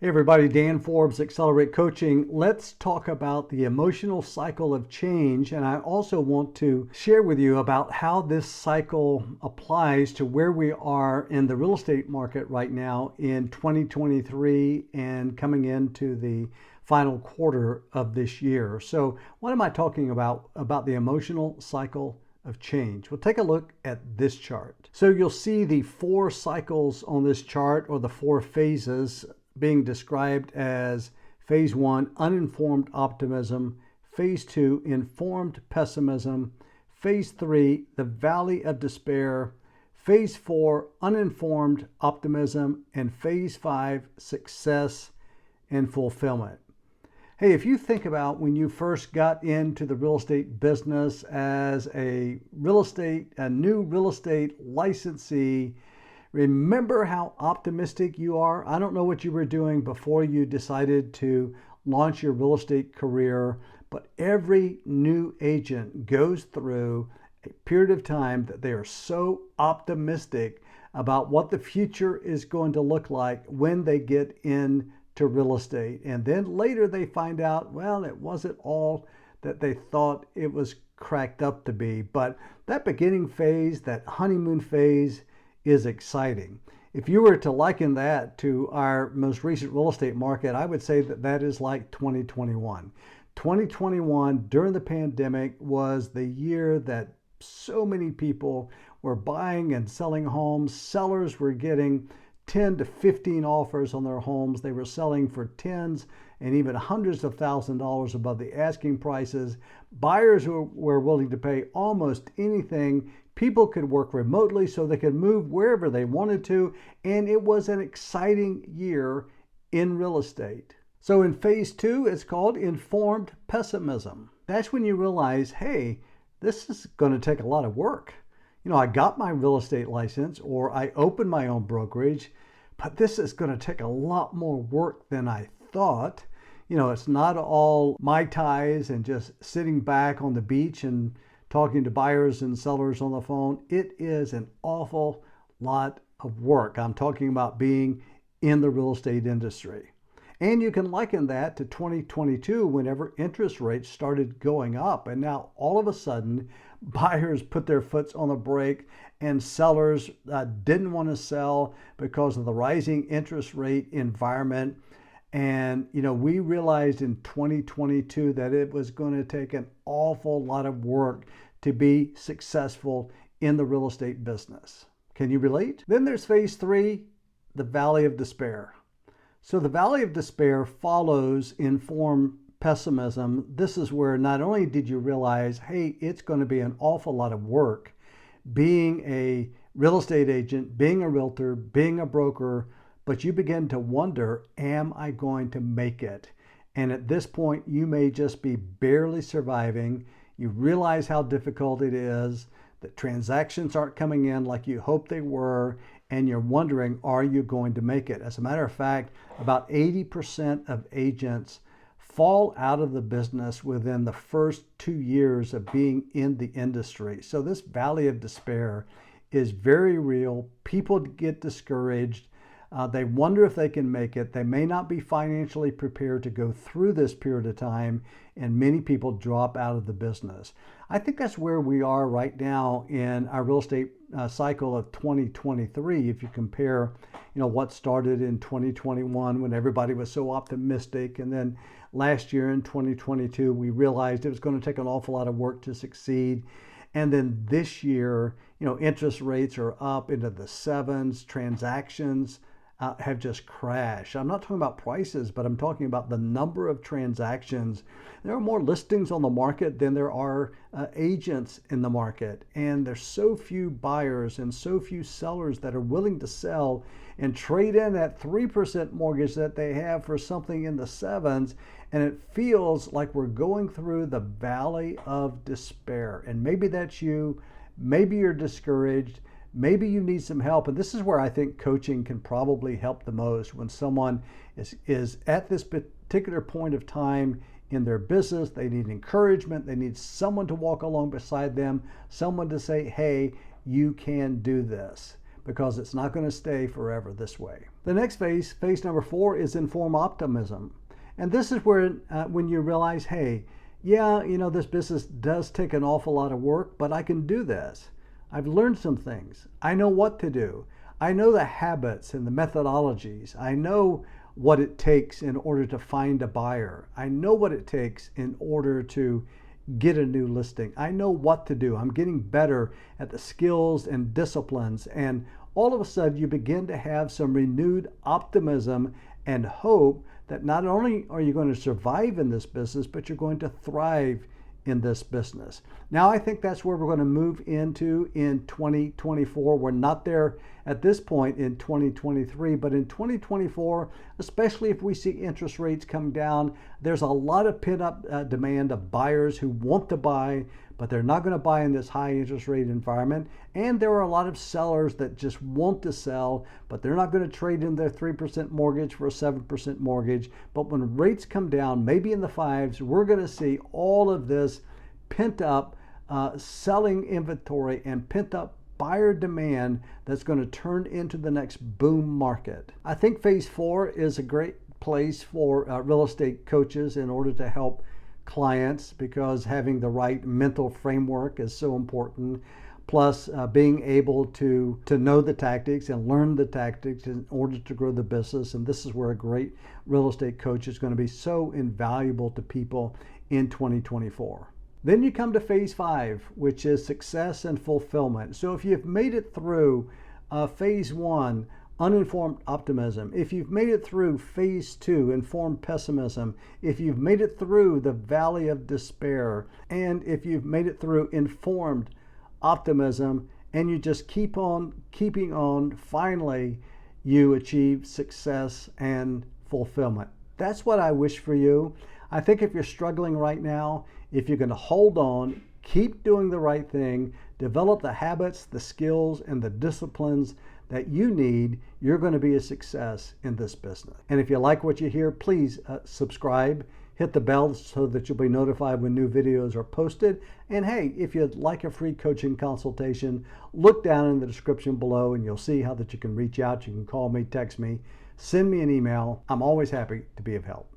Hey everybody, Dan Forbes, Xcelerate Coaching. Let's talk about the emotional cycle of change. And I also want to share with you about how this cycle applies to where we are in the real estate market right now in 2023 and coming into the final quarter of this year. So what am I talking about? About the emotional cycle of change. Well, take a look at this chart. So you'll see the four cycles on this chart, or the four phases, being described as phase one, uninformed optimism; phase two, informed pessimism; phase three, the valley of despair; phase four, uninformed optimism; and phase five, success and fulfillment. Hey, if you think about when you first got into the real estate business as a new real estate licensee, remember how optimistic you are? I don't know what you were doing before you decided to launch your real estate career, but every new agent goes through a period of time that they are so optimistic about what the future is going to look like when they get into real estate. And then later they find out, well, it wasn't all that they thought it was cracked up to be. But that beginning phase, that honeymoon phase, is exciting. If you were to liken that to our most recent real estate market, I would say that that is like 2021. 2021 during the pandemic was the year that so many people were buying and selling homes. Sellers were getting 10 to 15 offers on their homes. They were selling for tens and even hundreds of $1,000s above the asking prices. Buyers were willing to pay almost anything. People could work remotely so they could move wherever they wanted to, and it was an exciting year in real estate. So in phase two, it's called informed pessimism. That's when you realize, hey, this is going to take a lot of work. I got my real estate license, or I opened my own brokerage, but this is going to take a lot more work than I thought. It's not all Mai Tais and just sitting back on the beach and talking to buyers and sellers on the phone. It is an awful lot of work. I'm talking about being in the real estate industry. And you can liken that to 2022, whenever interest rates started going up. And now all of a sudden, buyers put their foot on the brake and sellers didn't want to sell because of the rising interest rate environment. And, we realized in 2022 that it was going to take an awful lot of work to be successful in the real estate business. Can you relate? Then there's phase three, the valley of despair. So the valley of despair follows informed pessimism. This is where not only did you realize, hey, it's going to be an awful lot of work being a real estate agent, being a realtor, being a broker, but you begin to wonder, am I going to make it? And at this point, you may just be barely surviving. You realize how difficult it is, that transactions aren't coming in like you hoped they were, and you're wondering, are you going to make it? As a matter of fact, about 80% of agents fall out of the business within the first 2 years of being in the industry. So this valley of despair is very real. People get discouraged. They wonder if they can make it. They may not be financially prepared to go through this period of time, and many people drop out of the business. I think that's where we are right now in our real estate cycle of 2023. If you compare, what started in 2021 when everybody was so optimistic, and then last year in 2022, we realized it was going to take an awful lot of work to succeed. And then this year, interest rates are up into the sevens, transactions have just crashed. I'm not talking about prices, but I'm talking about the number of transactions. There are more listings on the market than there are agents in the market. And there's so few buyers and so few sellers that are willing to sell and trade in that 3% mortgage that they have for something in the sevens. And it feels like we're going through the valley of despair. And maybe that's you. Maybe you're discouraged. Maybe you need some help. And this is where I think coaching can probably help the most, when someone is at this particular point of time in their business. They need encouragement. They need someone to walk along beside them, someone to say, hey, you can do this. because it's not going to stay forever this way. The next phase, phase number 4, is informed optimism. And this is where when you realize, hey, yeah, this business does take an awful lot of work, but I can do this. I've learned some things. I know what to do. I know the habits and the methodologies. I know what it takes in order to find a buyer. I know what it takes in order to get a new listing. I know what to do. I'm getting better at the skills and disciplines. And all of a sudden, you begin to have some renewed optimism and hope that not only are you going to survive in this business, but you're going to thrive in this business. Now, I think that's where we're going to move into in 2024. We're not there at this point in 2023, but in 2024, especially if we see interest rates come down, there's a lot of pent-up demand of buyers who want to buy, but they're not going to buy in this high interest rate environment. And there are a lot of sellers that just want to sell, but they're not going to trade in their 3% mortgage for a 7% mortgage. But when rates come down, maybe in the 5s, we're going to see all of this pent up selling inventory and pent up buyer demand that's going to turn into the next boom market. I think phase 4 is a great place for real estate coaches in order to help clients, because having the right mental framework is so important. Plus being able to know the tactics and learn the tactics in order to grow the business. And this is where a great real estate coach is going to be so invaluable to people in 2024. Then you come to phase 5, which is success and fulfillment. So if you've made it through phase 1, uninformed optimism, if you've made it through phase 2, informed pessimism, if you've made it through the valley of despair, and if you've made it through informed optimism, and you just keep on keeping on, finally you achieve success and fulfillment. That's what I wish for you. I think if you're struggling right now, if you're going to hold on, keep doing the right thing, develop the habits, the skills, and the disciplines that you need, you're going to be a success in this business. And if you like what you hear, please subscribe, hit the bell so that you'll be notified when new videos are posted. And hey, if you'd like a free coaching consultation, look down in the description below and you'll see how that you can reach out. You can call me, text me, send me an email. I'm always happy to be of help.